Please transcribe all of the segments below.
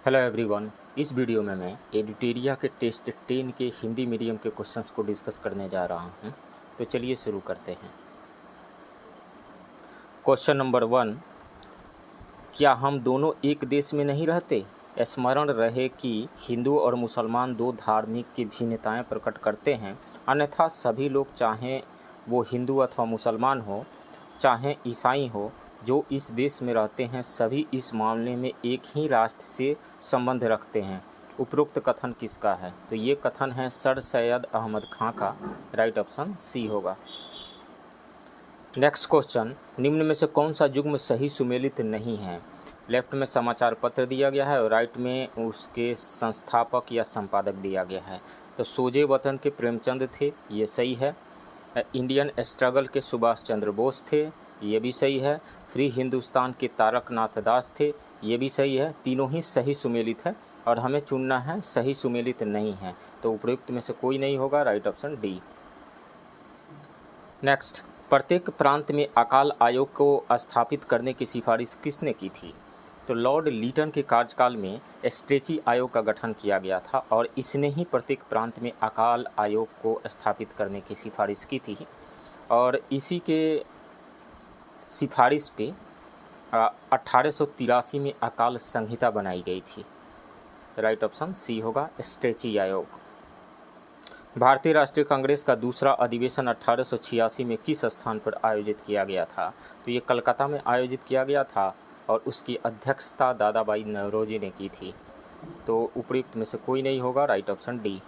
Hello everyone. इस video में मैं एडिटेरिया के टेस्ट 10 के हिंदी मीडियम के क्वेश्चंस को डिस्कस करने जा रहा हूं। तो चलिए शुरू करते हैं। क्वेश्चन नंबर 1, क्या हम दोनों एक देश में नहीं रहते? स्मरण रहे कि हिंदू और मुसलमान दो धार्मिक की भिन्नताएं प्रकट करते हैं, अन्यथा सभी लोग, चाहे वो हिंदू अथवा मुसलमान हो, चाहे ईसाई हो, जो इस देश में रहते हैं, सभी इस मामले में एक ही राष्ट्र से संबंध रखते हैं। उपरोक्त कथन किसका है? तो ये कथन है सर सैयद अहमद खां का। राइट ऑप्शन सी होगा। नेक्स्ट क्वेश्चन, निम्न में से कौन सा युग्म सही सुमेलित नहीं है? लेफ्ट में समाचार पत्र दिया गया है और राइट में उसके संस्थापक या संपादक दिया गया है। तो सोजे वतन के प्रेमचंद थे, ये सही है। इंडियन स्ट्रगल के सुभाष चंद्र बोस थे, ये भी सही है। फ्री हिंदुस्तान के तारकनाथ दास थे, ये भी सही है। तीनों ही सही सुमेलित है और हमें चुनना है सही सुमेलित नहीं है। तो उपयुक्त में से कोई नहीं होगा। Right option D. नेक्स्ट, प्रत्येक प्रांत में अकाल आयोग को स्थापित करने की सिफारिश किसने की थी? तो लॉर्ड लीटन के कार्यकाल में स्ट्रेची आयोग का गठन किया गया था और इसने ही प्रत्येक प्रांत में अकाल आयोग को स्थापित करने की सिफारिश की थी और इसी के सिफारिश पे 1883 में अकाल संहिता बनाई गई थी। राइट ऑप्शन सी होगा, स्ट्रेची आयोग। भारतीय राष्ट्रीय कांग्रेस का दूसरा अधिवेशन 1886 में किस स्थान पर आयोजित किया गया था? तो ये कलकत्ता में आयोजित किया गया था और उसकी अध्यक्षता दादा भाई नौरोजी ने की थी। तो उपयुक्त में से कोई नहीं होगा। Right option D.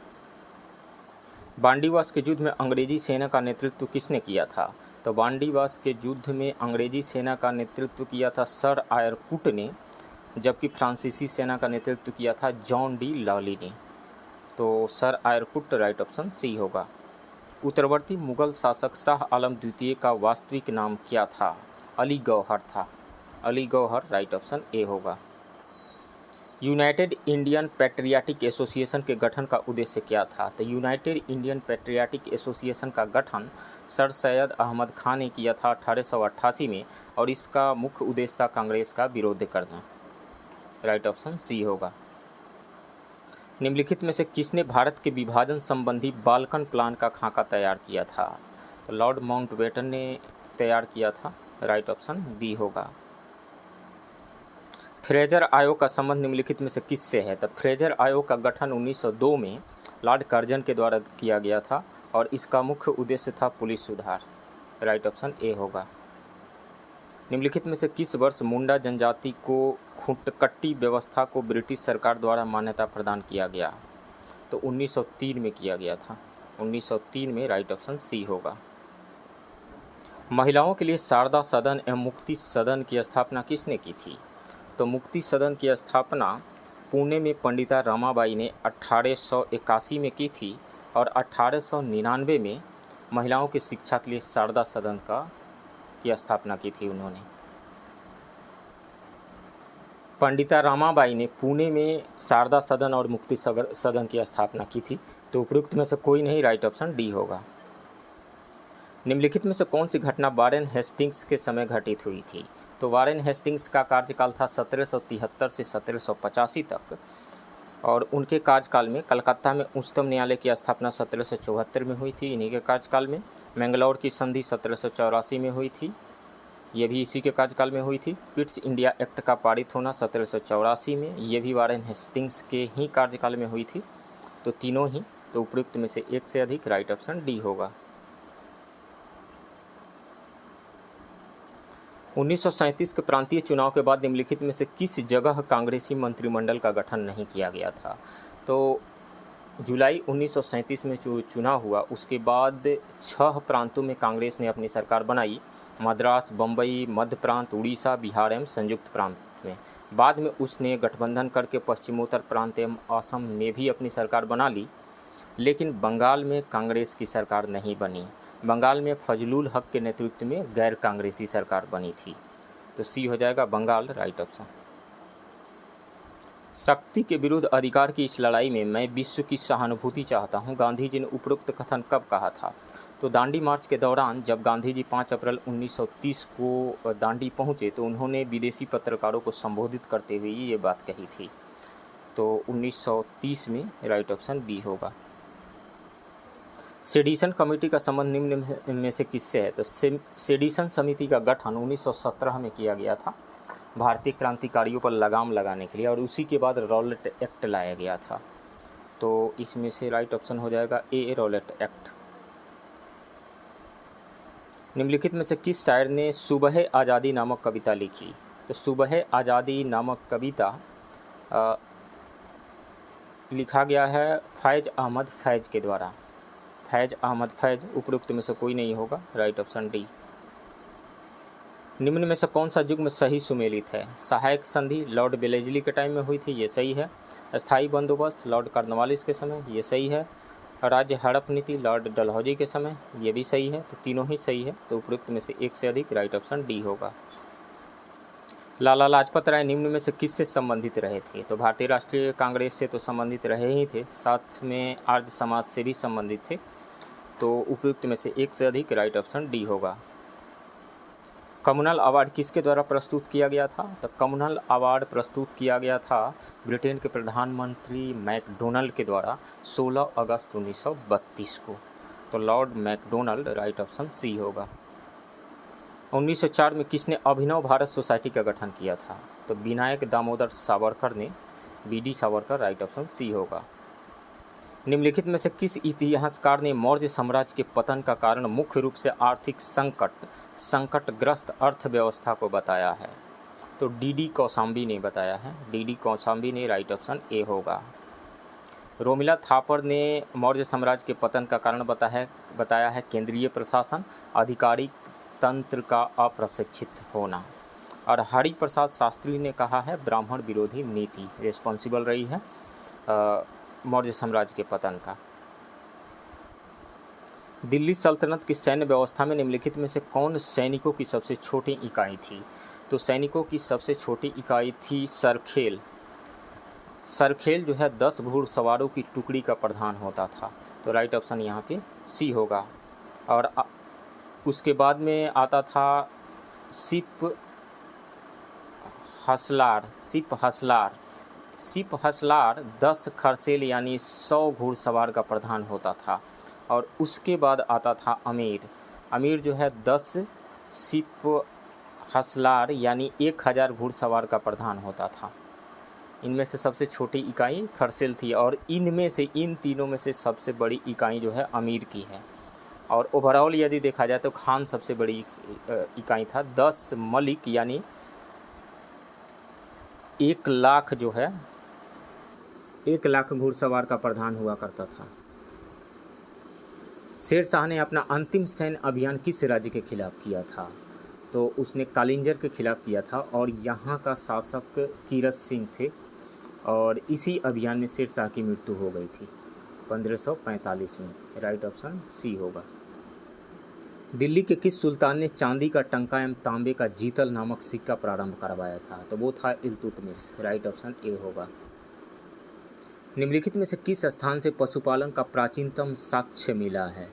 बांडीवास के युद्ध में अंग्रेजी सेना का नेतृत्व किसने किया था? तो बांडीवास के युद्ध में अंग्रेजी सेना का नेतृत्व किया था सर आयरकुट ने, जबकि फ्रांसीसी सेना का नेतृत्व किया था जॉन डी लॉली ने। तो सर आयरकुट राइट ऑप्शन सी होगा। उत्तरवर्ती मुगल शासक शाह आलम द्वितीय का वास्तविक नाम क्या था? अली गौहर था। Ali Gauhar right option A होगा। यूनाइटेड इंडियन पैट्रियाटिक एसोसिएशन के गठन का उद्देश्य क्या था? तो यूनाइटेड इंडियन पैट्रियाटिक एसोसिएशन का गठन सर सैयद अहमद खां ने किया था 1888 में और इसका मुख्य उद्देश्य था कांग्रेस का विरोध करना। राइट ऑप्शन सी होगा। निम्नलिखित में से किसने भारत के विभाजन संबंधी बाल्कन प्लान का खाका तैयार किया था? तो लॉर्ड माउंटबेटन ने तैयार किया था। राइट ऑप्शन बी होगा। फ्रेजर आयोग का संबंध निम्नलिखित में से किससे है? तो फ्रेजर आयोग का गठन 1902 में लॉर्ड कर्जन के द्वारा किया गया था और इसका मुख्य उद्देश्य था पुलिस सुधार। राइट ऑप्शन ए होगा। निम्नलिखित में से किस वर्ष मुंडा जनजाति को खुटकट्टी व्यवस्था को ब्रिटिश सरकार द्वारा मान्यता प्रदान किया गया? तो 1903 में किया गया था। 1903 में। राइट ऑप्शन सी होगा। महिलाओं के लिए शारदा सदन एवं मुक्ति सदन की स्थापना किसने की थी? तो मुक्ति सदन की स्थापना पुणे में पंडिता रमाबाई ने 1881 में की थी और 1899 में महिलाओं की शिक्षा के लिए शारदा सदन की स्थापना की थी उन्होंने। पंडिता रमाबाई ने पुणे में शारदा सदन और मुक्ति सदन की स्थापना की थी। तो उपयुक्त में से कोई नहीं। राइट ऑप्शन डी होगा। निम्नलिखित में से कौन सी घटना वारेन हेस्टिंग्स के समय घटित हुई थी? तो वारेन हेस्टिंग्स का कार्यकाल था 1773 से 1785 तक और उनके कार्यकाल में कलकत्ता में उच्चतम न्यायालय की स्थापना 1774 में हुई थी, इन्हीं के कार्यकाल में। मैंगलोर की संधि 1784 में हुई थी, ये भी इसी के कार्यकाल में हुई थी। पिट्स इंडिया एक्ट का पारित होना 1784 में, ये भी वारेन हेस्टिंग्स के ही कार्यकाल में हुई थी। तो तीनों ही। तो उपयुक्त में से एक से अधिक। राइट ऑप्शन डी होगा। 1937 के प्रांतीय चुनाव के बाद निम्नलिखित में से किस जगह कांग्रेसी मंत्रिमंडल का गठन नहीं किया गया था? तो जुलाई 1937 में जो चुनाव हुआ उसके बाद 6 प्रांतों में कांग्रेस ने अपनी सरकार बनाई। मद्रास, बम्बई, मध्य प्रांत, उड़ीसा, बिहार एवं संयुक्त प्रांत में। बाद में उसने गठबंधन करके पश्चिमोत्तर प्रांत एवं असम में भी अपनी सरकार बना ली, लेकिन बंगाल में कांग्रेस की सरकार नहीं बनी। बंगाल में फजलुल हक के नेतृत्व में गैर कांग्रेसी सरकार बनी थी। तो सी हो जाएगा बंगाल। Right option. शक्ति के विरुद्ध अधिकार की इस लड़ाई में मैं विश्व की सहानुभूति चाहता हूं, गांधी जी ने उपरोक्त कथन कब कहा था? तो दांडी मार्च के दौरान जब गांधी जी 5 अप्रैल 1930 को दांडी पहुंचे तो उन्होंने विदेशी पत्रकारों को संबोधित करते हुए ये बात कही थी। तो 1930 में राइट ऑप्शन बी होगा। सेडिशन कमेटी का संबंध निम्न में से किससे है? तो सेडिशन समिति का गठन 1917 में किया गया था भारतीय क्रांतिकारियों पर लगाम लगाने के लिए, और उसी के बाद रॉलेट एक्ट लाया गया था। तो इसमें से राइट ऑप्शन हो जाएगा ए, रॉलेट एक्ट। निम्नलिखित में से किस शायर ने सुबह आज़ादी नामक कविता लिखी? तो सुबह आज़ादी नामक कविता लिखा गया है फैज़ अहमद फैज़ के द्वारा। फैज़ अहमद फैज़, उपरोक्त में से कोई नहीं होगा, राइट ऑप्शन डी। निम्न में से कौन सा युग्म सही सुमेलित है? सहायक संधि लॉर्ड वेलेस्ली के टाइम में हुई थी, ये सही है। स्थायी बंदोबस्त लॉर्ड कॉर्नवालिस के समय, ये सही है। राज्य हड़प नीति लॉर्ड डलहौजी के समय, ये भी सही है। तो तीनों ही सही है, तो उपरोक्त में से एक से अधिक, राइट ऑप्शन डी होगा। लाला लाजपत राय निम्न में से किससे संबंधित रहे थे? तो भारतीय राष्ट्रीय कांग्रेस से तो संबंधित रहे ही थे, साथ में आर्य समाज से भी संबंधित थे, तो उपयुक्त में से एक से अधिक, राइट ऑप्शन डी होगा। कम्युनल अवार्ड किसके द्वारा प्रस्तुत किया गया था? तो कम्युनल अवार्ड प्रस्तुत किया गया था ब्रिटेन के प्रधानमंत्री मैकडोनल्ड के द्वारा 16 अगस्त 1932 को, तो lord MacDonald, right option C होगा। 1904 में किसने अभिनव भारत सोसाइटी का गठन किया था? तो विनायक दामोदर सावरकर ने, BD. Savarkar, right option C होगा। निम्नलिखित में से किस इतिहासकार ने मौर्य साम्राज्य के पतन का कारण मुख्य रूप से आर्थिक संकटग्रस्त अर्थव्यवस्था को बताया है? तो डी.डी. कौशाम्बी ने बताया है, डी.डी. कौशाम्बी ने, राइट ऑप्शन ए होगा। रोमिला थापर ने मौर्य साम्राज्य के पतन का कारण बताया है केंद्रीय प्रशासन, आधिकारिक तंत्र का अप्रशिक्षित होना, और हरि प्रसाद शास्त्री ने कहा है ब्राह्मण विरोधी नीति रिस्पॉन्सिबल रही है मौर्य साम्राज्य के पतन का। दिल्ली सल्तनत की सैन्य व्यवस्था में निम्नलिखित में से कौन सैनिकों की सबसे छोटी इकाई थी? तो सैनिकों की सबसे छोटी इकाई थी सरखेल। सरखेल जो है 10 घुड़सवारों की टुकड़ी का प्रधान होता था, तो राइट ऑप्शन यहाँ पे सी होगा। और उसके बाद में आता था सिप हसलार 10 खरसेल यानी 100 घुड़सवार का प्रधान होता था। और उसके बाद आता था अमीर जो है 10 सिप हसलार यानी 1000 घुड़सवार का प्रधान होता था। इनमें से सबसे छोटी इकाई खरसेल थी, और इन तीनों में से सबसे बड़ी इकाई जो है अमीर की है। और ओवरऑल यदि देखा जाए तो खान सबसे बड़ी इकाई था। 10 मलिक यानी 1 लाख जो है 1 लाख घुड़सवार का प्रधान हुआ करता था। शेर शाह ने अपना अंतिम सैन्य अभियान किस राज्य के खिलाफ किया था? तो उसने कालिंजर के खिलाफ किया था, और यहाँ का शासक कीरत सिंह थे, और इसी अभियान में शेर शाह की मृत्यु हो गई थी 1545 में, राइट ऑप्शन सी होगा। दिल्ली के किस सुल्तान ने चांदी का टंका एवं तांबे का जीतल नामक सिक्का प्रारंभ करवाया था? तो वो था इल्तुतमिश, राइट ऑप्शन ए होगा। निम्नलिखित में से किस स्थान से पशुपालन का प्राचीनतम साक्ष्य मिला है?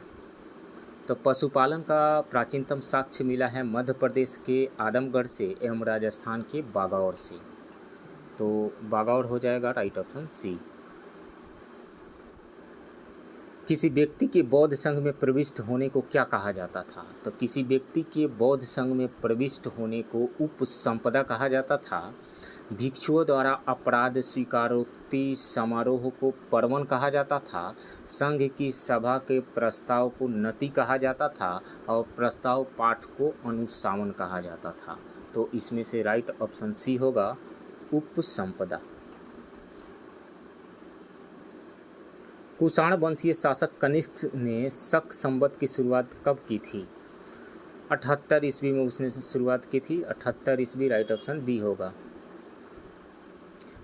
तो पशुपालन का प्राचीनतम साक्ष्य मिला है मध्य प्रदेश के आदमगढ़ से एवं राजस्थान के बागौर से, तो बागौर हो जाएगा, राइट ऑप्शन सी। किसी व्यक्ति के बौद्ध संघ में प्रविष्ट होने को क्या कहा जाता था? तो किसी व्यक्ति के बौद्ध संघ में प्रविष्ट होने को उपसंपदा कहा जाता था। भिक्षुओं द्वारा अपराध स्वीकारोक्ति समारोह को पर्वन कहा जाता था। संघ की सभा के प्रस्ताव को नति कहा जाता था, और प्रस्ताव पाठ को अनुशासन कहा जाता था। तो इसमें से राइट ऑप्शन सी होगा, उपसंपदा। कुषाण वंशीय शासक कनिष्क ने शक संवत की शुरुआत कब की थी? 78 ईस्वी में उसने शुरुआत की थी, 78 ईस्वी, राइट ऑप्शन बी होगा।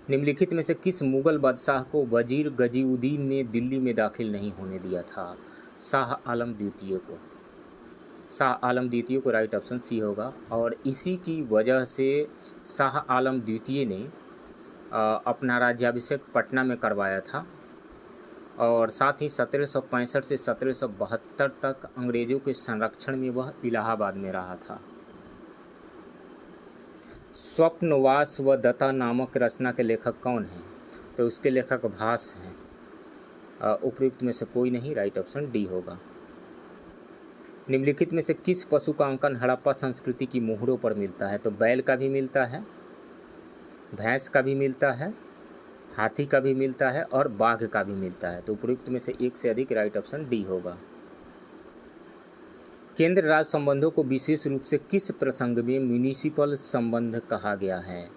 निम्नलिखित में से किस मुगल बादशाह को वजीर गजीउद्दीन ने दिल्ली में दाखिल नहीं होने दिया था? शाह आलम द्वितीय को, शाह आलम द्वितीय को, राइट ऑप्शन सी होगा। और इसी की वजह से शाह आलम द्वितीय ने अपना राज्याभिषेक पटना में करवाया था, और साथ ही 1765 से 1772 तक अंग्रेज़ों के संरक्षण में वह इलाहाबाद में रहा था। स्वप्नवास व दत्ता नामक रचना के लेखक कौन हैं? तो उसके लेखक भास हैं। उपयुक्त में से कोई नहीं, राइट ऑप्शन डी होगा। निम्नलिखित में से किस पशु का अंकन हड़प्पा संस्कृति की मोहरों पर मिलता है? तो बैल का भी मिलता है, भैंस का भी मिलता है, हाथी का भी मिलता है और बाघ का भी मिलता है। तो उपयुक्त में से एक से अधिक, राइट ऑप्शन डी होगा। केंद्र राज्य संबंधों को विशेष रूप से किस प्रसंग में म्यूनिसिपल संबंध कहा गया है?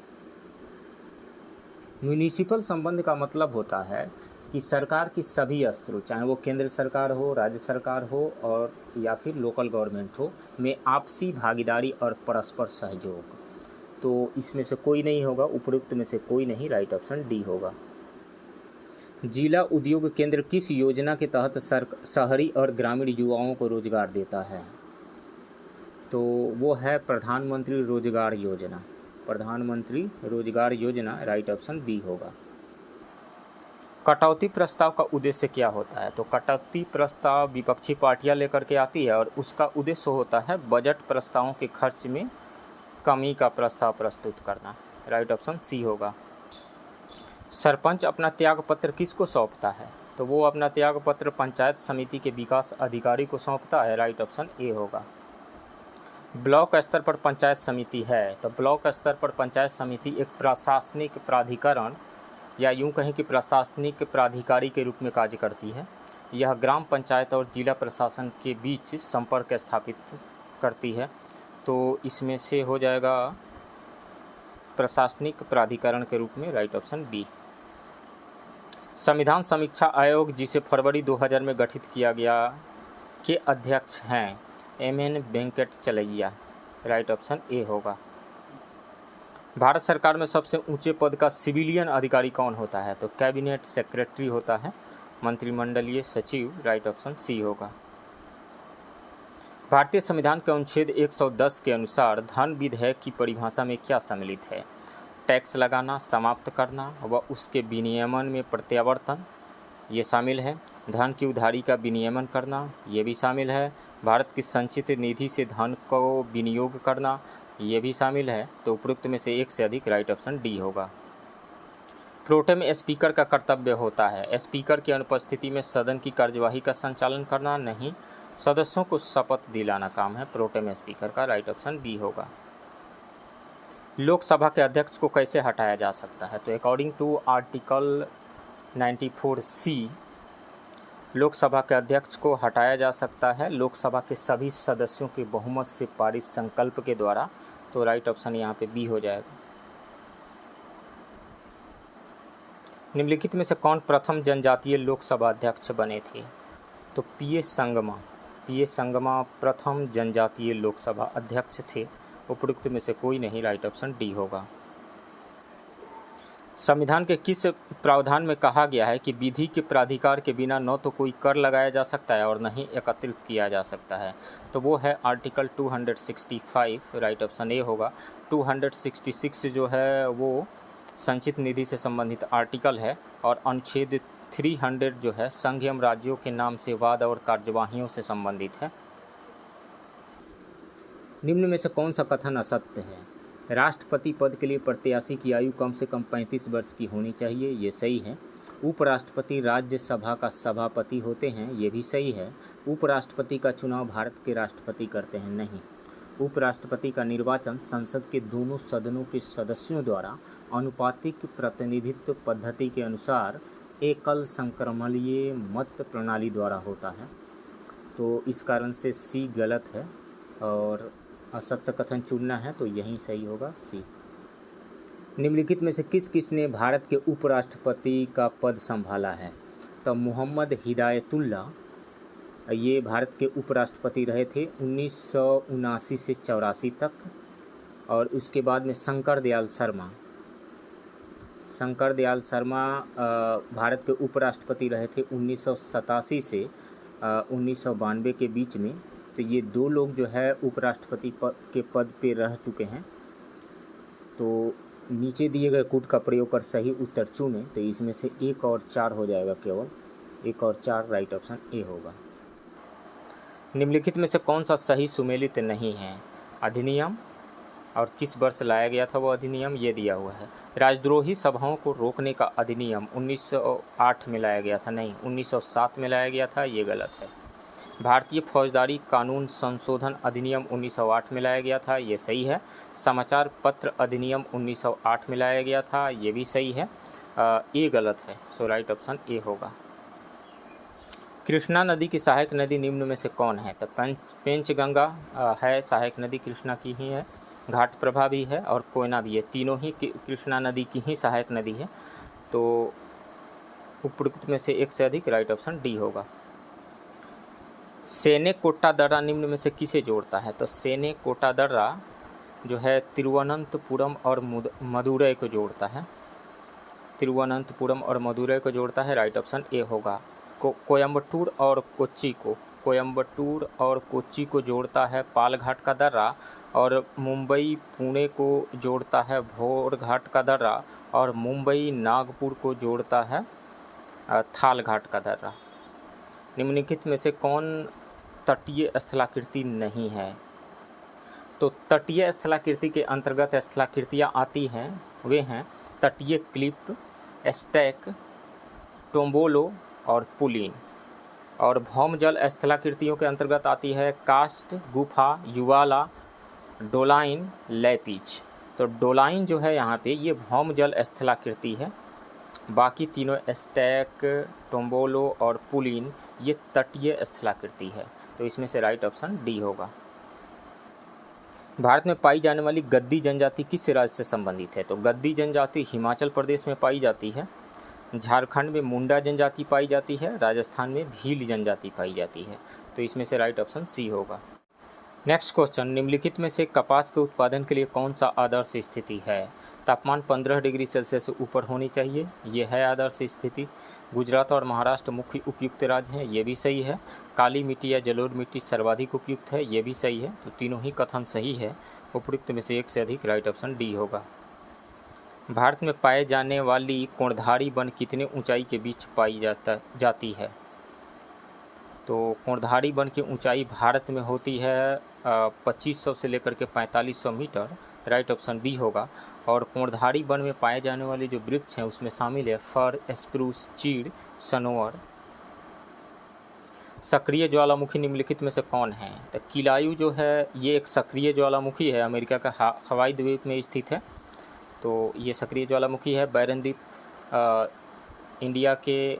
म्यूनिसिपल संबंध का मतलब होता है कि सरकार की सभी स्तरों, चाहे वो केंद्र सरकार हो, राज्य सरकार हो और या फिर लोकल गवर्नमेंट हो, में आपसी भागीदारी और परस्पर सहयोग। तो इसमें से कोई नहीं होगा, उपयुक्त में से कोई नहीं, राइट ऑप्शन डी होगा। जिला उद्योग केंद्र किस योजना के तहत शहरी और ग्रामीण युवाओं को रोजगार देता है? तो वो है प्रधानमंत्री रोजगार योजना। प्रधानमंत्री रोजगार योजना, राइट ऑप्शन बी होगा। कटौती प्रस्ताव का उद्देश्य क्या होता है? तो कटौती प्रस्ताव विपक्षी पार्टियां लेकर के आती है और उसका उद्देश्य होता है बजट प्रस्तावों के खर्च में कमी का प्रस्ताव प्रस्तुत करना, राइट ऑप्शन सी होगा। सरपंच अपना त्यागपत्र किसको सौंपता है? तो वो अपना त्यागपत्र पंचायत समिति के विकास अधिकारी को सौंपता है, राइट ऑप्शन ए होगा। ब्लॉक स्तर पर पंचायत समिति है, तो ब्लॉक स्तर पर पंचायत समिति एक प्रशासनिक प्राधिकरण या यूं कहें कि प्रशासनिक प्राधिकारी के रूप में कार्य करती है। यह ग्राम पंचायत और जिला प्रशासन के बीच संपर्क स्थापित करती है। तो इसमें से हो जाएगा प्रशासनिक प्राधिकरण के रूप में, राइट ऑप्शन बी। संविधान समीक्षा आयोग जिसे फरवरी 2000 में गठित किया गया के अध्यक्ष हैं M.N.. Venkatachaliah, right option A होगा। भारत सरकार में सबसे ऊंचे पद का सिविलियन अधिकारी कौन होता है? तो कैबिनेट सेक्रेटरी होता है, मंत्रिमंडलीय सचिव, राइट ऑप्शन सी होगा। भारतीय संविधान के अनुच्छेद 110 के अनुसार धन विधेयक की परिभाषा में क्या सम्मिलित है? टैक्स लगाना, समाप्त करना व उसके विनियमन में प्रत्यावर्तन, ये शामिल है। धन की उधारी का विनियमन करना, ये भी शामिल है। भारत की संचित निधि से धन को विनियोग करना, ये भी शामिल है। तो उपरोक्त में से एक से अधिक, राइट ऑप्शन डी होगा। प्रोटेम स्पीकर का कर्तव्य होता है स्पीकर की अनुपस्थिति में सदन की कार्यवाही का संचालन करना, नहीं, सदस्यों को शपथ दिलाना काम है प्रोटेम स्पीकर का, राइट ऑप्शन बी होगा। लोकसभा के अध्यक्ष को कैसे हटाया जा सकता है? तो according to article 94C Lok Sabha के अध्यक्ष को हटाया जा सकता है लोकसभा के सभी सदस्यों के बहुमत से पारित संकल्प के द्वारा। तो राइट ऑप्शन यहाँ पे बी हो जाएगा। निम्नलिखित में से कौन प्रथम जनजातीय लोकसभा अध्यक्ष बने थे? तो पी.एस. संगमा प्रथम जनजातीय लोकसभा अध्यक्ष थे। उपरोक्त में से कोई नहीं, राइट ऑप्शन डी होगा। संविधान के किस प्रावधान में कहा गया है कि विधि के प्राधिकार के बिना न तो कोई कर लगाया जा सकता है और न ही एकत्रित किया जा सकता है? तो वो है आर्टिकल 265, राइट ऑप्शन ए होगा। 266 जो है वो संचित निधि से संबंधित आर्टिकल है और अनुच्छेद 300 जो है संघ एवं राज्यों के नाम से वाद और कार्यवाहियों से संबंधित है। निम्न में से कौन सा कथन असत्य है? राष्ट्रपति पद के लिए प्रत्याशी की आयु कम से कम 35 वर्ष की होनी चाहिए, ये सही है। उपराष्ट्रपति राज्यसभा का सभापति होते हैं, ये भी सही है। उपराष्ट्रपति का चुनाव भारत के राष्ट्रपति करते हैं, नहीं। उपराष्ट्रपति का निर्वाचन संसद के दोनों सदनों के सदस्यों द्वारा अनुपातिक प्रतिनिधित्व पद्धति के अनुसार एकल संक्रमणीय मत प्रणाली द्वारा होता है। तो इस कारण से सी गलत है और असत्य कथन चुनना है, तो यही सही होगा, सी। निम्नलिखित में से किसने भारत के उपराष्ट्रपति का पद संभाला है? तो मोहम्मद हिदायतुल्लाह ये भारत के उपराष्ट्रपति रहे थे 1979 से 84 तक। और उसके बाद में शंकर दयाल शर्मा भारत के उपराष्ट्रपति रहे थे 1987 से 1992 के बीच में। तो ये दो लोग जो है उपराष्ट्रपति के पद पे रह चुके हैं। तो नीचे दिए गए कूट का प्रयोग कर सही उत्तर चुनें। तो इसमें से 1 और 4 हो जाएगा, केवल 1 और 4, राइट ऑप्शन ए होगा। निम्नलिखित में से कौन सा सही सुमेलित नहीं है? अधिनियम, और किस वर्ष लाया गया था वो अधिनियम, ये दिया हुआ है। राजद्रोही सभाओं को रोकने का अधिनियम 1908 में लाया गया था, नहीं 1907 में लाया गया था, ये गलत है। भारतीय फौजदारी कानून संशोधन अधिनियम 1908 में लाया गया था, ये सही है। समाचार पत्र अधिनियम 1908 में लाया गया था, ये भी सही है। ये गलत है, सो राइट ऑप्शन ए होगा। कृष्णा नदी की सहायक नदी निम्न में से कौन है? तो पेंचगंगा है, सहायक नदी कृष्णा की ही है। घाटप्रभा भी है और कोयना भी है, तीनों ही कृष्णा नदी की ही सहायक नदी है। तो उपरोक्त में से एक से अधिक, राइट ऑप्शन डी होगा। सेने कोट्टा दर्रा निम्न में से किसे जोड़ता है? तो सेने कोट्टा दर्रा जो है तिरुवनंतपुरम और मदुरै को जोड़ता है, तिरुवनंतपुरम और मदुरै को जोड़ता है, राइट ऑप्शन ए होगा। कोयम्बटूर और कोच्चि को जोड़ता है पाल घाट का दर्रा, और मुंबई पुणे को जोड़ता है भोर घाट का दर्रा, और मुंबई नागपुर को जोड़ता है थाल घाट का दर्रा। निम्नलिखित में से कौन तटीय स्थलाकृति नहीं है? तो तटीय स्थलाकृति के अंतर्गत स्थलाकृतियाँ आती हैं, वे हैं तटीय क्लिप, स्टैक, टोम्बोलो और पुलिन। और भौम जल स्थलाकृतियों के अंतर्गत आती है कास्ट, गुफा, युवाला, डोलाइन, लैपिच। तो डोलाइन जो है यहाँ पे ये भौम जल स्थलाकृति है, बाकी तीनों स्टैक, टोम्बोलो और पुलिन ये तटीय स्थलाकृति है। तो इसमें से राइट ऑप्शन डी होगा। भारत में पाई जाने वाली गद्दी जनजाति किस राज्य से संबंधित है? तो गद्दी जनजाति हिमाचल प्रदेश में पाई जाती है, झारखंड में मुंडा जनजाति पाई जाती है, राजस्थान में भील जनजाति पाई जाती है। तो इसमें से राइट ऑप्शन सी होगा। नेक्स्ट क्वेश्चन, निम्नलिखित में से कपास के उत्पादन के लिए कौन सा आदर्श स्थिति है? तापमान 15 डिग्री सेल्सियस से ऊपर होनी चाहिए, ये है आदर्श स्थिति। गुजरात और महाराष्ट्र मुख्य उपयुक्त राज्य हैं, ये भी सही है। काली मिट्टी या जलोढ़ मिट्टी सर्वाधिक उपयुक्त है, ये भी सही है। तो तीनों ही कथन सही है, उपयुक्त में से एक से अधिक, राइट ऑप्शन डी होगा। भारत में पाए जाने वाली कोणधारी वन कितने ऊंचाई के बीच पाई जाती है? तो कोणधारी वन की ऊंचाई भारत में होती है 2500 से लेकर के 4500 मीटर, राइट ऑप्शन बी होगा। और कोणधारी वन में पाए जाने वाले जो वृक्ष हैं उसमें शामिल है फर, स्प्रूस, चीड़, सनोवर। सक्रिय ज्वालामुखी निम्नलिखित में से कौन है? तो किलायू जो है ये एक सक्रिय ज्वालामुखी है, अमेरिका का हवाई द्वीप में स्थित है। तो ये सक्रिय ज्वालामुखी है। बैरन द्वीप इंडिया के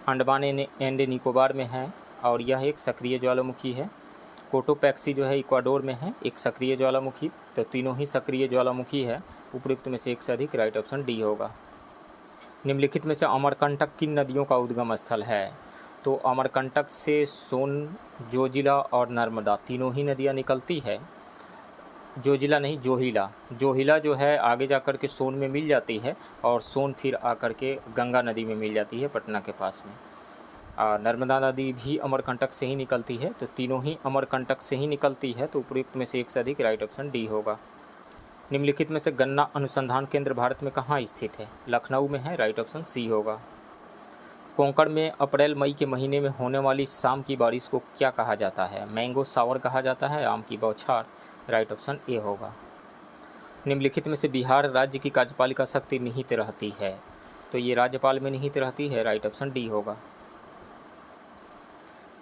अंडमान एंड निकोबार में है और यह एक सक्रिय ज्वालामुखी है। कोटोपैक्सी जो है इक्वाडोर में है, एक सक्रिय ज्वालामुखी। तो तीनों ही सक्रिय ज्वालामुखी है, उपयुक्त में से एक से अधिक, राइट ऑप्शन डी होगा। निम्नलिखित में से अमरकंटक किन नदियों का उद्गम स्थल है? तो अमरकंटक से सोन, जोजिला और नर्मदा तीनों ही नदियाँ निकलती है। जोजिला नहीं, जोहिला। जोहिला जो है आगे जाकर के सोन में मिल जाती है और सोन फिर आकर के गंगा नदी में मिल जाती है पटना के पास में। नर्मदा नदी भी अमरकंटक से ही निकलती है। तो तीनों ही अमरकंटक से ही निकलती है, तो उपयुक्त में से एक से अधिक, राइट ऑप्शन डी होगा। निम्नलिखित में से गन्ना अनुसंधान केंद्र भारत में कहाँ स्थित है? लखनऊ में है, राइट ऑप्शन सी होगा। कोंकण में अप्रैल मई के महीने में होने वाली शाम की बारिश को क्या कहा जाता है? मैंगो शावर कहा जाता है, आम की बौछार, राइट ऑप्शन ए होगा। निम्नलिखित में से बिहार राज्य की कार्यपालिका शक्ति निहित रहती है? तो ये राज्यपाल में निहित रहती है, राइट ऑप्शन डी होगा।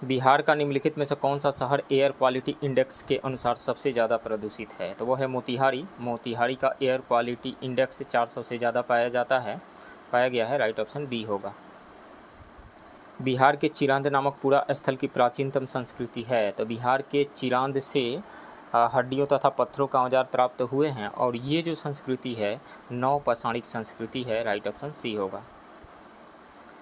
बिहार का निम्नलिखित में से कौन सा शहर एयर क्वालिटी इंडेक्स के अनुसार सबसे ज़्यादा प्रदूषित है? तो वह है मोतिहारी। मोतिहारी का एयर क्वालिटी इंडेक्स 400 से ज़्यादा पाया गया है, राइट ऑप्शन बी होगा। बिहार के चिरांद नामक पुरा स्थल की प्राचीनतम संस्कृति है? तो बिहार के चिरांद से हड्डियों तथा पत्थरों का औजार प्राप्त हुए हैं और ये जो संस्कृति है नवपाषाणिक संस्कृति है, राइट ऑप्शन सी होगा।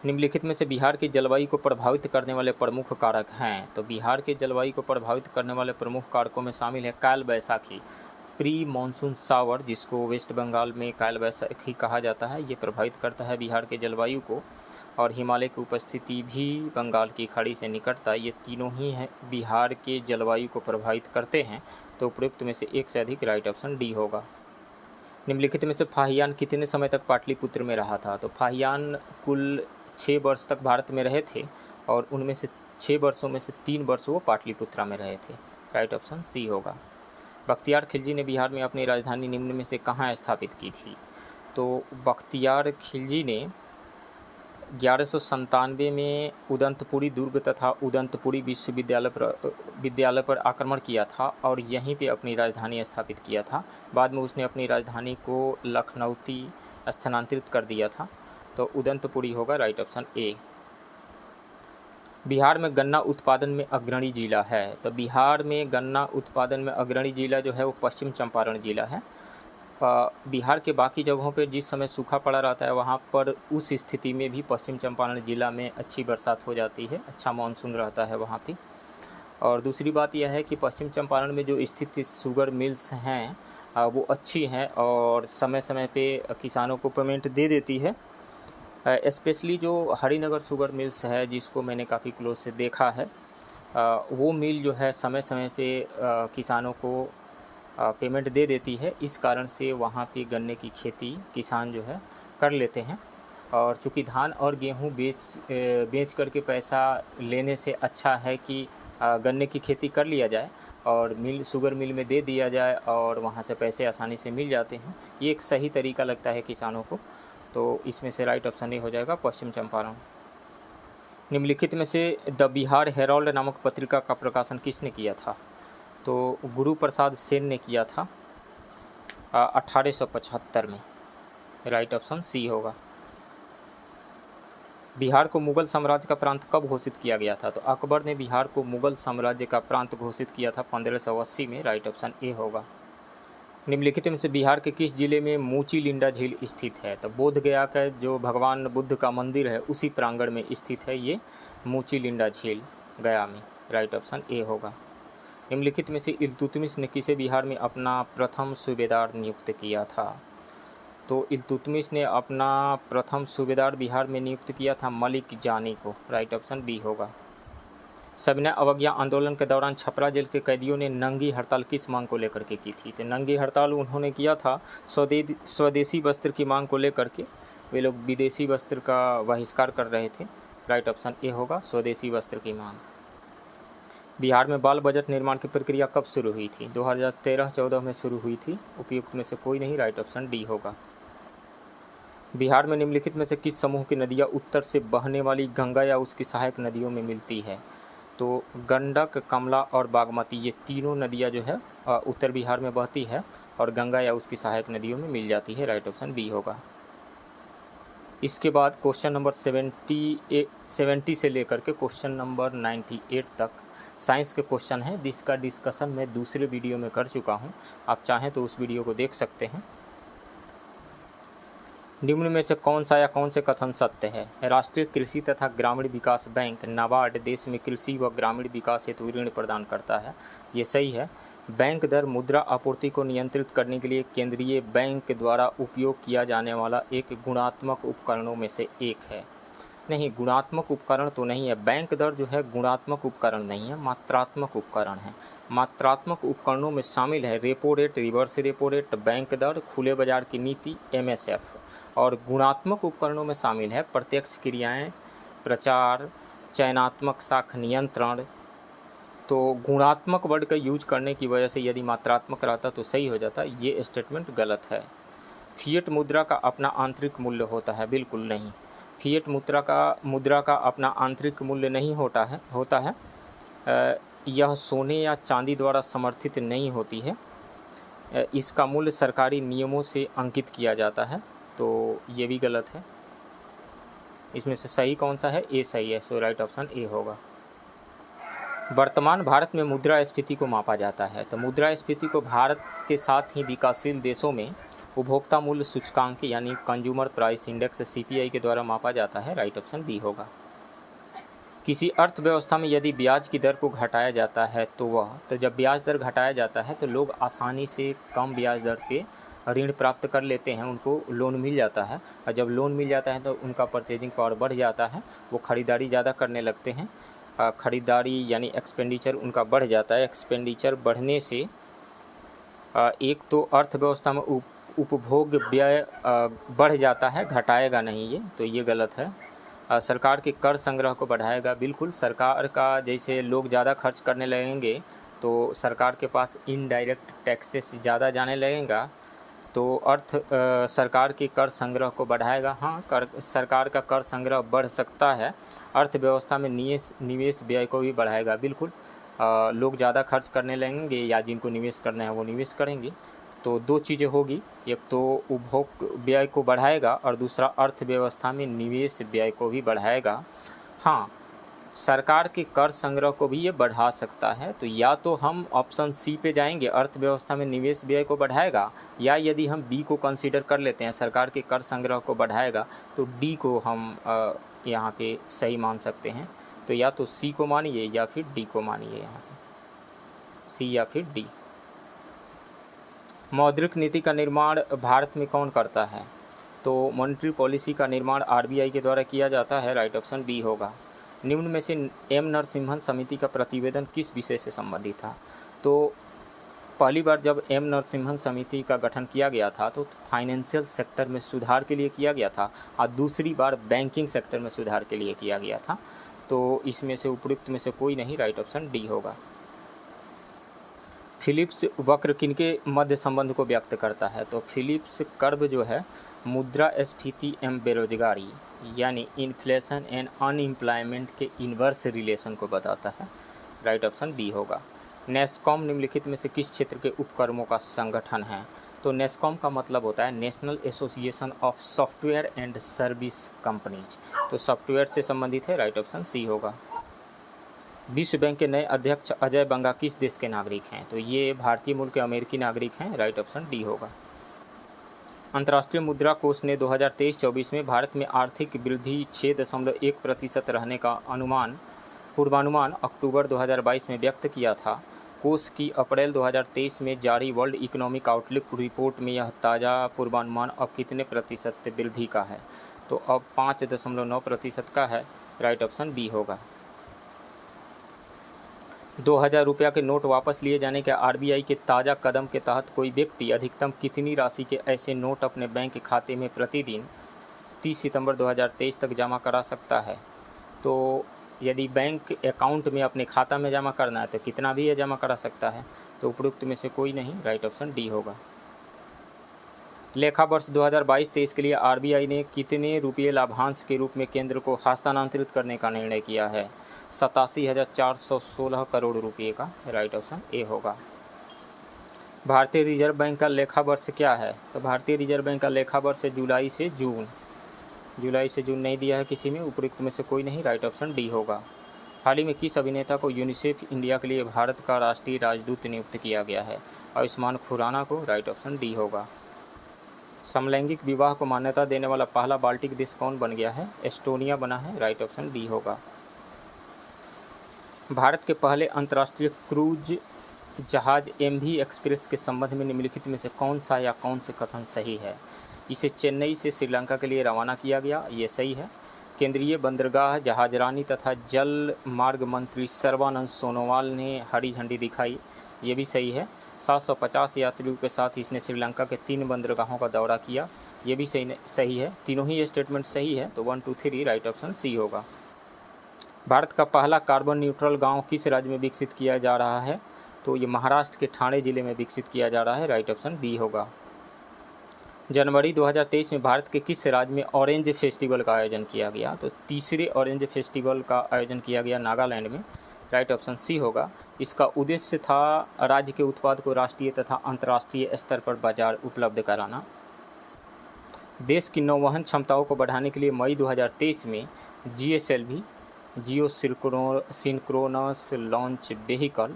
निम्नलिखित में से बिहार की जलवायु को प्रभावित करने वाले प्रमुख कारक हैं? तो बिहार के जलवायु को प्रभावित करने वाले प्रमुख कारकों में शामिल है काल बैसाखी, प्री मानसून शावर, जिसको वेस्ट बंगाल में काल बैसाखी कहा जाता है, ये प्रभावित करता है बिहार के जलवायु को। और हिमालय की उपस्थिति भी बंगाल की खाड़ी से निकटता, ये तीनों ही है बिहार के जलवायु को प्रभावित करते हैं। तो उपयुक्त में से एक से अधिक, राइट ऑप्शन डी होगा। निम्नलिखित में से फाहियान कितने समय तक पाटलिपुत्र में रहा था? तो फाहियान कुल 6 वर्ष तक भारत में रहे थे और उनमें से 6 वर्षों में से 3 वर्ष वो पाटलिपुत्रा में रहे थे, राइट ऑप्शन सी होगा। बख्तियार खिलजी ने बिहार में अपनी राजधानी निम्न में से कहाँ स्थापित की थी? तो बख्तियार खिलजी ने 1197 में उदंतपुरी दुर्ग तथा उदंतपुरी विद्यालय पर आक्रमण किया था और यहीं पे अपनी राजधानी स्थापित किया था। बाद में उसने अपनी राजधानी को लखनऊती स्थानांतरित कर दिया था। तो उदंतपुरी होगा राइट ऑप्शन ए। बिहार में गन्ना उत्पादन में अग्रणी जिला है। तो बिहार में गन्ना उत्पादन में अग्रणी जिला जो है वो पश्चिम चंपारण जिला है। बिहार के बाकी जगहों पर जिस समय सूखा पड़ा रहता है वहाँ पर उस स्थिति में भी पश्चिम चंपारण जिला में अच्छी बरसात हो जाती है, अच्छा मानसून रहता है वहाँ पे। और दूसरी बात यह है कि पश्चिम चंपारण में जो स्थित शुगर मिल्स हैं वो अच्छी हैं और समय समय पे किसानों को पेमेंट दे देती है। स्पेशली जो हरिनगर शुगर मिल्स है जिसको मैंने काफ़ी क्लोज से देखा है, वो मिल जो है समय समय पे किसानों को पेमेंट दे देती है। इस कारण से वहाँ पे गन्ने की खेती किसान जो है कर लेते हैं। और चूँकि धान और गेहूँ बेच करके पैसा लेने से अच्छा है कि गन्ने की खेती कर लिया जाए और शुगर मिल में दे दिया जाए और वहाँ से पैसे आसानी से मिल जाते हैं। ये एक सही तरीका लगता है किसानों को। तो इसमें से राइट ऑप्शन ए हो जाएगा पश्चिम चंपारण। निम्नलिखित में से द बिहार हेराल्ड नामक पत्रिका का प्रकाशन किसने किया था? तो गुरु प्रसाद सेन ने किया था 1875 में। राइट ऑप्शन सी होगा। बिहार को मुगल साम्राज्य का प्रांत कब घोषित किया गया था? तो अकबर ने बिहार को मुगल साम्राज्य का प्रांत घोषित किया था 1580 में। राइट ऑप्शन ए होगा। निम्नलिखित में से बिहार के किस जिले में मोचीलिंडा झील स्थित है? तो बोधगया का जो भगवान बुद्ध का मंदिर है उसी प्रांगण में स्थित है ये मोचीलिंडा झील, गया में। राइट ऑप्शन ए होगा। निम्नलिखित में से इल्तुतमिश ने किसे बिहार में अपना प्रथम सूबेदार नियुक्त किया था? तो इल्तुतमिश ने अपना प्रथम सूबेदार बिहार में नियुक्त किया था मलिक जानी को। राइट ऑप्शन बी होगा। सविनय अवज्ञा आंदोलन के दौरान छपरा जेल के कैदियों ने नंगी हड़ताल किस मांग को लेकर के की थी? तो नंगी हड़ताल उन्होंने किया था स्वदेशी वस्त्र की मांग को लेकर के। वे लोग विदेशी वस्त्र का बहिष्कार कर रहे थे। राइट ऑप्शन ए होगा, स्वदेशी वस्त्र की मांग। बिहार में बाल बजट निर्माण की प्रक्रिया कब शुरू हुई थी? 2013-14 में शुरू हुई थी। उपयुक्त में से कोई नहीं, राइट ऑप्शन डी होगा। बिहार में निम्नलिखित में से किस समूह की नदियाँ उत्तर से बहने वाली गंगा या उसकी सहायक नदियों में मिलती है? तो गंडक, कमला और बागमती, ये तीनों नदियाँ जो है उत्तर बिहार में बहती है और गंगा या उसकी सहायक नदियों में मिल जाती है। राइट ऑप्शन बी होगा। इसके बाद क्वेश्चन नंबर 70 से लेकर के क्वेश्चन नंबर 98 तक साइंस के क्वेश्चन हैं, जिसका डिस्कशन मैं दूसरे वीडियो में कर चुका हूं। आप चाहें तो उस वीडियो को देख सकते हैं। निम्न में से कौन सा या कौन से कथन सत्य है? राष्ट्रीय कृषि तथा ग्रामीण विकास बैंक नाबार्ड देश में कृषि व ग्रामीण विकास हेतु ऋण प्रदान करता है। ये सही है। बैंक दर मुद्रा आपूर्ति को नियंत्रित करने के लिए केंद्रीय बैंक द्वारा उपयोग किया जाने वाला एक गुणात्मक उपकरणों में से एक है। नहीं, गुणात्मक उपकरण तो नहीं है। बैंक दर जो है गुणात्मक उपकरण नहीं है, मात्रात्मक उपकरण है। मात्रात्मक उपकरणों में शामिल है repo rate, reverse repo rate, bank दर, खुले बाजार की नीति, MSF। और गुणात्मक उपकरणों में शामिल है प्रत्यक्ष क्रियाएं, प्रचार, चयनात्मक साख नियंत्रण। तो गुणात्मक वर्ड का यूज करने की वजह से यदि मात्रात्मक रहता तो सही हो जाता। ये स्टेटमेंट गलत है। फिएट मुद्रा का अपना आंतरिक मूल्य होता है? बिल्कुल नहीं। फिएट मुद्रा का अपना आंतरिक मूल्य नहीं होता है। यह सोने या चांदी द्वारा समर्थित नहीं होती है। इसका मूल्य सरकारी नियमों से अंकित किया जाता है। तो ये भी गलत है। इसमें से सही कौन सा है? ए सही है। सो राइट ऑप्शन ए होगा। वर्तमान भारत में मुद्रास्फीति को मापा जाता है। तो मुद्रास्फीति को भारत के साथ ही विकासशील देशों में उपभोक्ता मूल्य सूचकांक यानी कंज्यूमर प्राइस इंडेक्स CPI के द्वारा मापा जाता है। राइट ऑप्शन बी होगा। किसी अर्थव्यवस्था में यदि ब्याज की दर को घटाया जाता है तो जब ब्याज दर घटाया जाता है तो लोग आसानी से कम ब्याज दर पे ऋण प्राप्त कर लेते हैं, उनको लोन मिल जाता है। और जब लोन मिल जाता है तो उनका परचेजिंग पावर बढ़ जाता है, वो खरीदारी ज़्यादा करने लगते हैं। खरीदारी यानी एक्सपेंडिचर उनका बढ़ जाता है। एक्सपेंडिचर बढ़ने से एक तो अर्थव्यवस्था में उपभोग व्यय बढ़ जाता है, घटाएगा नहीं ये, तो ये गलत है। सरकार के कर संग्रह को बढ़ाएगा, बिल्कुल। सरकार का जैसे लोग ज़्यादा खर्च करने लगेंगे तो सरकार के पास इनडायरेक्ट टैक्सेस ज़्यादा जाने लगेगा, तो सरकार की कर संग्रह को बढ़ाएगा। हाँ, सरकार का कर संग्रह बढ़ सकता है, अर्थव्यवस्था में निवेश व्यय को भी बढ़ाएगा। बिल्कुल, लोग ज़्यादा खर्च करने लगेंगे या जिनको निवेश करना है वो निवेश करेंगे। तो दो चीज़ें होगी, एक तो उपभोग व्यय को बढ़ाएगा और दूसरा अर्थव्यवस्था में निवेश व्यय को भी बढ़ाएगा। हाँ, सरकार के कर संग्रह को भी ये बढ़ा सकता है। तो या तो हम ऑप्शन सी पे जाएंगे, अर्थव्यवस्था में निवेश व्यय को बढ़ाएगा, या यदि हम बी को कंसीडर कर लेते हैं, सरकार के कर संग्रह को बढ़ाएगा, तो डी को हम यहाँ पे सही मान सकते हैं। तो या तो सी को मानिए या फिर डी को मानिए, यहाँ पे सी या फिर डी। मौद्रिक नीति का निर्माण भारत में कौन करता है? तो मॉनेटरी पॉलिसी का निर्माण आरबीआई के द्वारा किया जाता है। राइट ऑप्शन बी होगा। निम्न में से एम नरसिम्हन समिति का प्रतिवेदन किस विषय से संबंधित था? तो पहली बार जब एम नरसिम्हन समिति का गठन किया गया था तो फाइनेंशियल सेक्टर में सुधार के लिए किया गया था, और दूसरी बार बैंकिंग सेक्टर में सुधार के लिए किया गया था। तो इसमें से उपयुक्त में से कोई नहीं, राइट ऑप्शन डी होगा। फिलिप्स वक्र किनके मध्य संबंध को व्यक्त करता है? तो फिलिप्स कर्व जो है मुद्रास्फीति एवं बेरोजगारी यानी इन्फ्लेशन एंड अनएम्प्लॉयमेंट के इन्वर्स रिलेशन को बताता है। राइट ऑप्शन बी होगा। नेस्कॉम निम्नलिखित में से किस क्षेत्र के उपक्रमों का संगठन है? तो नेस्कॉम का मतलब होता है national association of software and service companies, तो सॉफ्टवेयर से संबंधित है। राइट ऑप्शन सी होगा। विश्व बैंक के नए अध्यक्ष अजय बंगा किस देश के नागरिक हैं? तो ये भारतीय मूल के अमेरिकी नागरिक हैं। राइट ऑप्शन डी होगा। अंतर्राष्ट्रीय मुद्रा कोष ने 2023-24 में भारत में आर्थिक वृद्धि 6.1% रहने का पूर्वानुमान अक्टूबर 2022 में व्यक्त किया था। कोष की अप्रैल 2023 में जारी वर्ल्ड इकोनॉमिक आउटलुक रिपोर्ट में यह ताज़ा पूर्वानुमान अब कितने प्रतिशत वृद्धि का है? तो अब 5.9% का है। राइट ऑप्शन बी होगा। 2000 रुपया के नोट वापस लिए जाने के आरबीआई के ताज़ा कदम के तहत कोई व्यक्ति अधिकतम कितनी राशि के ऐसे नोट अपने बैंक खाते में प्रतिदिन 30 सितंबर 2023 तक जमा करा सकता है? तो यदि बैंक अकाउंट में अपने खाता में जमा करना है तो कितना भी ये जमा करा सकता है? तो उपरोक्त में से कोई नहीं, राइट ऑप्शन डी होगा। लेखा वर्ष 2022-23 के लिए आरबीआई ने कितने रुपये लाभांश के रूप में केंद्र को हस्तांतरित करने का निर्णय किया है? 87,416 करोड़ रुपये का। राइट ऑप्शन ए होगा। भारतीय रिजर्व बैंक का लेखा वर्ष क्या है? तो भारतीय रिजर्व बैंक का लेखा वर्ष जुलाई से जून नहीं दिया है किसी में, उपयुक्त में से कोई नहीं, राइट ऑप्शन डी होगा। हाल ही में किस अभिनेता को यूनिसेफ इंडिया के लिए भारत का राष्ट्रीय राजदूत नियुक्त किया गया है? आयुष्मान खुराना को। राइट ऑप्शन डी होगा। समलैंगिक विवाह को मान्यता देने वाला पहला बाल्टिक देश कौन बन गया है? एस्टोनिया बना है। राइट ऑप्शन डी होगा। भारत के पहले अंतर्राष्ट्रीय क्रूज जहाज एमवी एक्सप्रेस के संबंध में निम्नलिखित में से कौन सा या कौन से कथन सही है? इसे चेन्नई से श्रीलंका के लिए रवाना किया गया, ये सही है। केंद्रीय बंदरगाह जहाजरानी तथा जल मार्ग मंत्री सर्बानंद सोनोवाल ने हरी झंडी दिखाई, ये भी सही है। 750 यात्रियों के साथ इसने श्रीलंका के 3 बंदरगाहों का दौरा किया, ये भी सही है। तीनों ही स्टेटमेंट सही है, तो 1 2 3 राइट ऑप्शन सी होगा। भारत का पहला कार्बन न्यूट्रल गांव किस राज्य में विकसित किया जा रहा है? तो ये महाराष्ट्र के ठाणे जिले में विकसित किया जा रहा है। राइट ऑप्शन बी होगा। जनवरी 2023 में भारत के किस राज्य में ऑरेंज फेस्टिवल का आयोजन किया गया? तो तीसरे ऑरेंज फेस्टिवल का आयोजन किया गया नागालैंड में। राइट ऑप्शन सी होगा। इसका उद्देश्य था राज्य के उत्पाद को राष्ट्रीय तथा अंतर्राष्ट्रीय स्तर पर बाजार उपलब्ध कराना। देश की नौवहन क्षमताओं को बढ़ाने के लिए मई 2023 में GSLV जियो सिंक्रोनस लॉन्च व्हीकल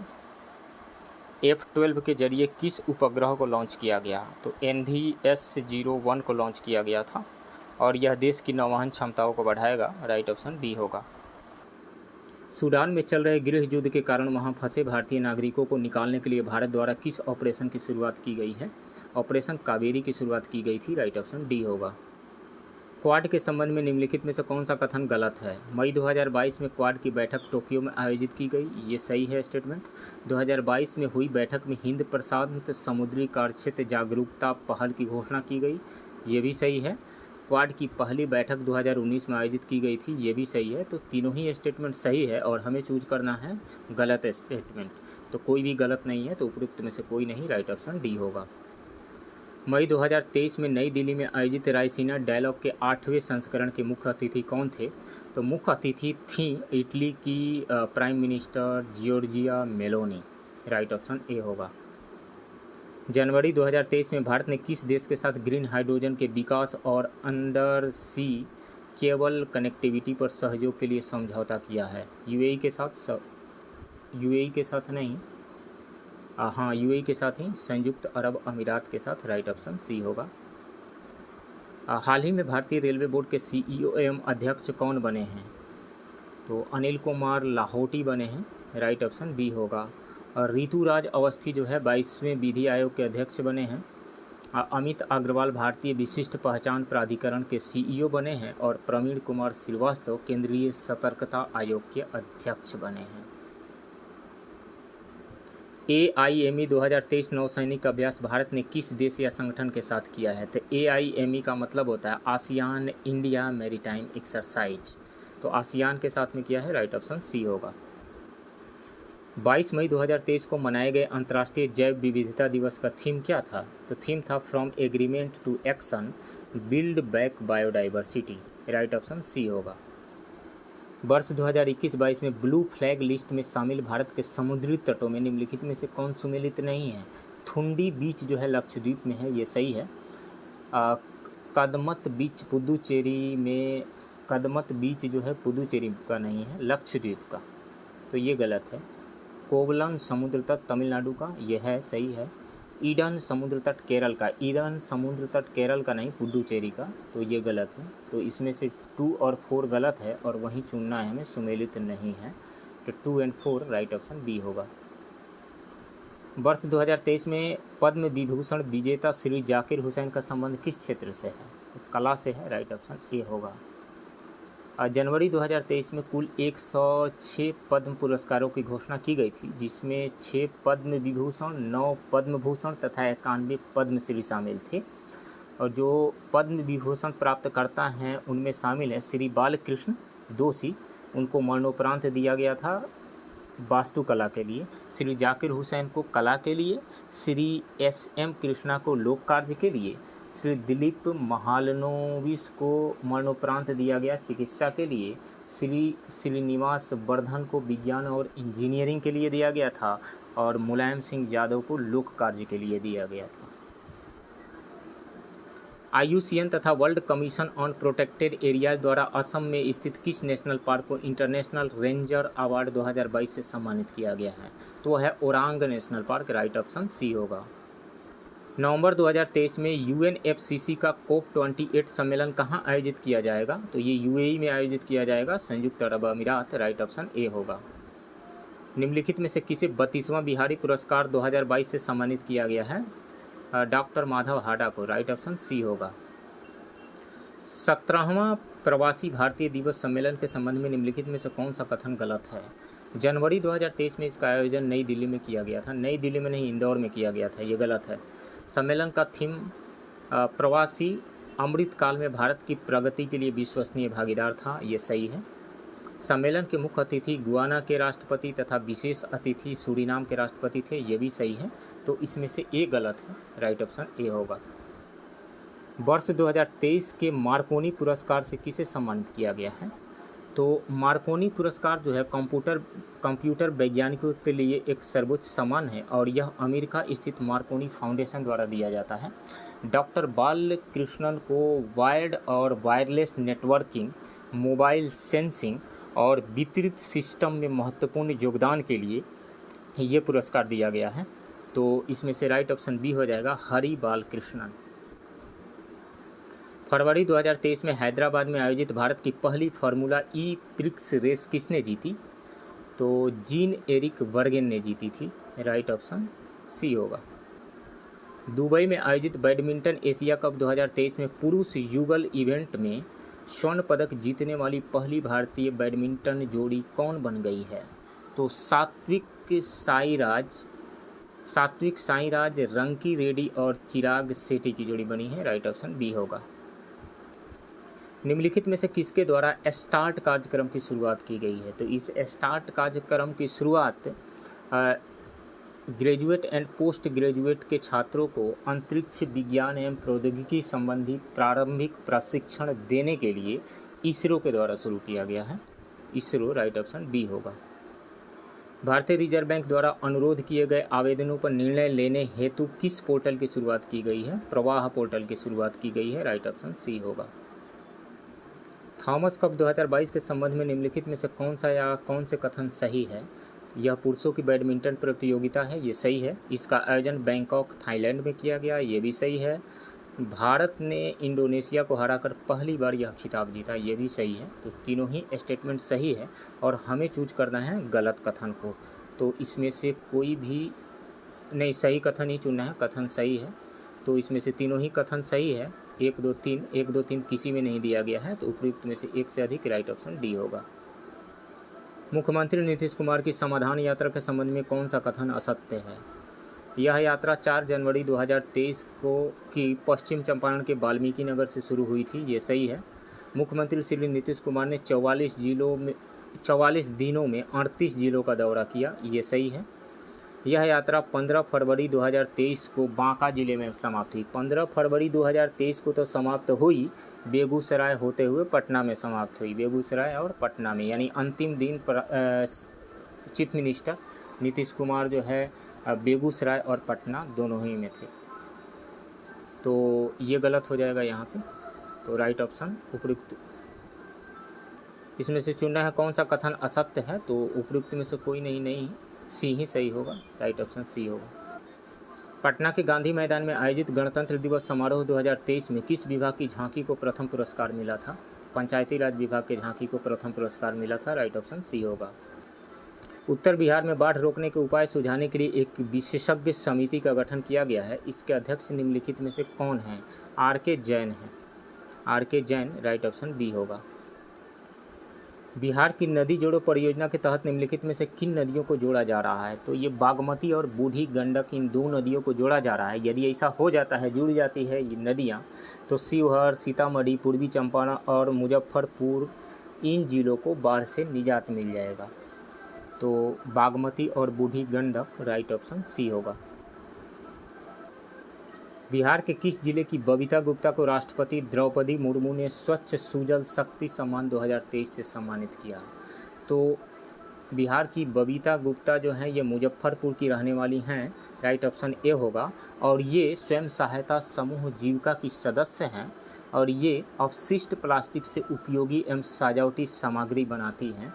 F-12 के जरिए किस उपग्रह को लॉन्च किया गया? तो NVS-01 को लॉन्च किया गया था, और यह देश की नौवहन क्षमताओं को बढ़ाएगा। राइट ऑप्शन बी होगा। सूडान में चल रहे गृह युद्ध के कारण वहां फंसे भारतीय नागरिकों को निकालने के लिए भारत द्वारा किस ऑपरेशन की शुरुआत की गई है? ऑपरेशन कावेरी की शुरुआत की गई थी। राइट ऑप्शन डी होगा। क्वाड के संबंध में निम्नलिखित में से कौन सा कथन गलत है? मई 2022 में क्वाड की बैठक टोक्यो में आयोजित की गई, ये सही है स्टेटमेंट। 2022 में हुई बैठक में हिंद प्रशांत समुद्री कार्यक्षेत्र जागरूकता पहल की घोषणा की गई, ये भी सही है। क्वाड की पहली बैठक 2019 में आयोजित की गई थी, ये भी सही है। तो तीनों ही स्टेटमेंट सही है और हमें चूज करना है गलत स्टेटमेंट। तो कोई भी गलत नहीं है, तो उपयुक्त में से कोई नहीं, राइट ऑप्शन डी होगा। मई 2023 में नई दिल्ली में आयोजित रायसीना डायलॉग के 8वें संस्करण के मुख्य अतिथि कौन थे? तो मुख्य अतिथि थी इटली की prime minister Giorgia Meloni, right option A होगा। जनवरी 2023 में भारत ने किस देश के साथ ग्रीन हाइड्रोजन के विकास और अंडर सी केबल कनेक्टिविटी पर सहयोग के लिए समझौता किया है? यूएई के साथ यूएई के साथ नहीं, हाँ यूएई के साथ ही संयुक्त अरब अमीरात के साथ, राइट ऑप्शन सी होगा। हाल ही में भारतीय रेलवे बोर्ड के सीईओ एवं अध्यक्ष कौन बने हैं? तो अनिल कुमार लाहौटी बने हैं, राइट ऑप्शन बी होगा। और ऋतुराज अवस्थी जो है 22वें विधि आयोग के अध्यक्ष बने हैं। अमित अग्रवाल भारतीय विशिष्ट पहचान प्राधिकरण के सीईओ बने हैं। और प्रवीण कुमार श्रीवास्तव केंद्रीय सतर्कता आयोग के अध्यक्ष बने हैं। AIME 2023 नौसैनिक अभ्यास भारत ने किस देश या संगठन के साथ किया है? तो AIME का मतलब होता है आसियान इंडिया मैरीटाइम एक्सरसाइज, तो आसियान के साथ में किया है, राइट ऑप्शन सी होगा। 22 मई 2023 को मनाए गए अंतर्राष्ट्रीय जैव विविधता दिवस का थीम क्या था? तो थीम था from agreement to action build back biodiversity, right option C होगा। वर्ष 2021-22 में ब्लू फ्लैग लिस्ट में शामिल भारत के समुद्री तटों में निम्नलिखित में से कौन सुमेलित नहीं है? थुंडी बीच जो है लक्षद्वीप में है, ये सही है। कदमत बीच पुदुचेरी में, कदमत बीच जो है पुदुचेरी का नहीं है, लक्षद्वीप का, तो ये गलत है। कोवलम समुद्र तट तमिलनाडु का, यह है, सही है। ईडन समुद्र तट केरल का, ईडन समुद्र तट केरल का नहीं, पुदुचेरी का, तो ये गलत है। तो इसमें से 2 और 4 गलत है और वहीं चुनना है हमें, सुमेलित नहीं है, तो 2 और 4 राइट ऑप्शन बी होगा। वर्ष 2023 में पद्म विभूषण विजेता श्री जाकिर हुसैन का संबंध किस क्षेत्र से है? तो कला से है, राइट ऑप्शन ए होगा। जनवरी 2023 में कुल 106 पद्म पुरस्कारों की घोषणा की गई थी, जिसमें 6 पद्म विभूषण, 9 पद्म भूषण तथा 91 पद्मश्री शामिल थे। और जो पद्म विभूषण प्राप्तकर्ता हैं उनमें शामिल है श्री बालकृष्ण दोषी, उनको मरणोपरांत दिया गया था वास्तुकला के लिए, श्री जाकिर हुसैन को कला के लिए, श्री SM कृष्णा को लोक कार्य के लिए, श्री दिलीप महालनोबिस को मरणोपरांत दिया गया चिकित्सा के लिए, श्री श्रीनिवास वर्धन को विज्ञान और इंजीनियरिंग के लिए दिया गया था, और मुलायम सिंह यादव को लोक कार्य के लिए दिया गया था। IUCN तथा world commission on protected areas द्वारा असम में स्थित किस नेशनल पार्क को इंटरनेशनल रेंजर अवार्ड 2022 से सम्मानित किया गया है? तो वह है Orang national park, right option C होगा। नवंबर 2023 में UNFCCC का COP28 सम्मेलन कहाँ आयोजित किया जाएगा? तो ये UAE में आयोजित किया जाएगा, संयुक्त अरब अमीरात, राइट ऑप्शन ए होगा। निम्नलिखित में से किसे 32वां बिहारी पुरस्कार 2022 से सम्मानित किया गया है? डॉक्टर माधव हाडा को, राइट ऑप्शन सी होगा। 17वां प्रवासी भारतीय दिवस सम्मेलन के संबंध में निम्नलिखित में से कौन सा कथन गलत है? जनवरी 2023 में इसका आयोजन नई दिल्ली में किया गया था, नई दिल्ली में नहीं इंदौर में किया गया था, ये गलत है। सम्मेलन का थीम प्रवासी अमृतकाल में भारत की प्रगति के लिए विश्वसनीय भागीदार था, ये सही है। सम्मेलन के मुख्य अतिथि गुयाना के राष्ट्रपति तथा विशेष अतिथि सूरीनाम के राष्ट्रपति थे, ये भी सही है। तो इसमें से ए गलत है, राइट ऑप्शन ए होगा। वर्ष 2023 के मार्कोनी पुरस्कार से किसे सम्मानित किया गया है? तो मार्कोनी पुरस्कार जो है कंप्यूटर वैज्ञानिकों के लिए एक सर्वोच्च सम्मान है और यह अमेरिका स्थित मार्कोनी फाउंडेशन द्वारा दिया जाता है। डॉक्टर बालकृष्णन को वायर्ड और वायरलेस नेटवर्किंग, मोबाइल सेंसिंग और वितरित सिस्टम में महत्वपूर्ण योगदान के लिए ये पुरस्कार दिया गया है। तो इसमें से राइट ऑप्शन बी हो जाएगा, हरि बालकृष्णन। फरवरी 2023 में हैदराबाद में आयोजित भारत की पहली फार्मूला ई प्रिक्स रेस किसने जीती? तो जीन एरिक वर्गेन ने जीती थी, राइट ऑप्शन सी होगा। दुबई में आयोजित बैडमिंटन एशिया कप 2023 में पुरुष युगल इवेंट में स्वर्ण पदक जीतने वाली पहली भारतीय बैडमिंटन जोड़ी कौन बन गई है? तो सात्विक साईराज रंकी रेड्डी और चिराग शेट्टी की जोड़ी बनी है, राइट ऑप्शन बी होगा। निम्नलिखित में से किसके द्वारा स्टार्ट कार्यक्रम की शुरुआत की गई है? तो इस स्टार्ट कार्यक्रम की शुरुआत ग्रेजुएट एंड पोस्ट ग्रेजुएट के छात्रों को अंतरिक्ष विज्ञान एवं प्रौद्योगिकी संबंधी प्रारंभिक प्रशिक्षण देने के लिए इसरो के द्वारा शुरू किया गया है। इसरो, राइट ऑप्शन बी होगा। भारतीय रिजर्व बैंक द्वारा अनुरोध किए गए आवेदनों पर निर्णय लेने हेतु किस पोर्टल की शुरुआत की गई है? प्रवाह पोर्टल की शुरुआत की गई है, राइट ऑप्शन सी होगा। थॉमस कप 2022 के संबंध में निम्नलिखित में से कौन सा या कौन से कथन सही है? यह पुरुषों की बैडमिंटन प्रतियोगिता है, ये सही है। इसका आयोजन बैंकॉक, थाईलैंड में किया गया, ये भी सही है। भारत ने इंडोनेशिया को हराकर पहली बार यह खिताब जीता, ये भी सही है। तो तीनों ही स्टेटमेंट सही है और हमें चूज करना है गलत कथन को। तो इसमें से कोई भी नहीं, सही कथन ही चुनना है, कथन सही है। तो इसमें से तीनों ही कथन सही है। 1, 2, 3 किसी में नहीं दिया गया है, तो उपयुक्त में से एक से अधिक, राइट ऑप्शन डी होगा। मुख्यमंत्री नीतीश कुमार की समाधान यात्रा के संबंध में कौन सा कथन असत्य है? यह यात्रा 4 जनवरी 2023 की पश्चिम चंपारण के वाल्मीकि नगर से शुरू हुई थी, ये सही है। मुख्यमंत्री श्री नीतीश कुमार ने 44 दिनों में 38 जिलों का दौरा किया, ये सही है। यह यात्रा 15 फरवरी 2023 को बांका जिले में समाप्त हुई। 15 फरवरी 2023 को तो समाप्त हुई, बेगूसराय होते हुए पटना में समाप्त हुई, बेगूसराय और पटना में, यानी अंतिम दिन चीफ मिनिस्टर नीतीश कुमार जो है बेगूसराय और पटना दोनों ही में थे। तो ये गलत हो जाएगा यहाँ पे, तो राइट ऑप्शन उपयुक्त इसमें से चुनना है कौन सा कथन असत्य है। तो उपयुक्त में से कोई नहीं, सी ही सही होगा, राइट ऑप्शन सी होगा। पटना के गांधी मैदान में आयोजित गणतंत्र दिवस समारोह 2023 में किस विभाग की झांकी को प्रथम पुरस्कार मिला था? पंचायती राज विभाग के झांकी को प्रथम पुरस्कार मिला था, राइट ऑप्शन सी होगा। उत्तर बिहार में बाढ़ रोकने के उपाय सुझाने के लिए एक विशेषज्ञ समिति का गठन किया गया है। इसके अध्यक्ष निम्नलिखित में से कौन है? आर.के. जैन है, RK. Jain, right option B होगा। बिहार की नदी जोड़ो परियोजना के तहत निम्नलिखित में से किन नदियों को जोड़ा जा रहा है? तो ये बागमती और बूढ़ी गंडक, इन 2 नदियों को जोड़ा जा रहा है। यदि ऐसा हो जाता है, जुड़ जाती है ये नदियाँ, तो शिवहर, सीतामढ़ी, पूर्वी चंपारण और मुजफ्फरपुर, इन जिलों को बाढ़ से निजात मिल जाएगा। तो बागमती और बूढ़ी गंडक, राइट ऑप्शन सी होगा। बिहार के किस जिले की बबीता गुप्ता को राष्ट्रपति द्रौपदी मुर्मू ने स्वच्छ सुजल शक्ति सम्मान 2023 से सम्मानित किया? तो बिहार की बबीता गुप्ता जो हैं ये मुजफ्फरपुर की रहने वाली हैं, राइट ऑप्शन ए होगा। और ये स्वयं सहायता समूह जीविका की सदस्य हैं और ये अपशिष्ट प्लास्टिक से उपयोगी एवं सजावटी सामग्री बनाती हैं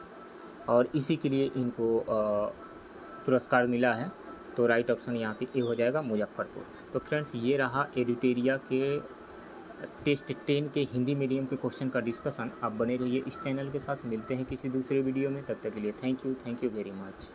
और इसी के लिए इनको पुरस्कार मिला है। तो राइट ऑप्शन यहाँ पे ए हो जाएगा, मुजफ्फरपुर। तो फ्रेंड्स, ये रहा एडिटेरिया के टेस्ट 10 के हिंदी मीडियम के क्वेश्चन का डिस्कशन। आप बने रहिए इस चैनल के साथ। मिलते हैं किसी दूसरे वीडियो में, तब तक के लिए थैंक यू वेरी मच।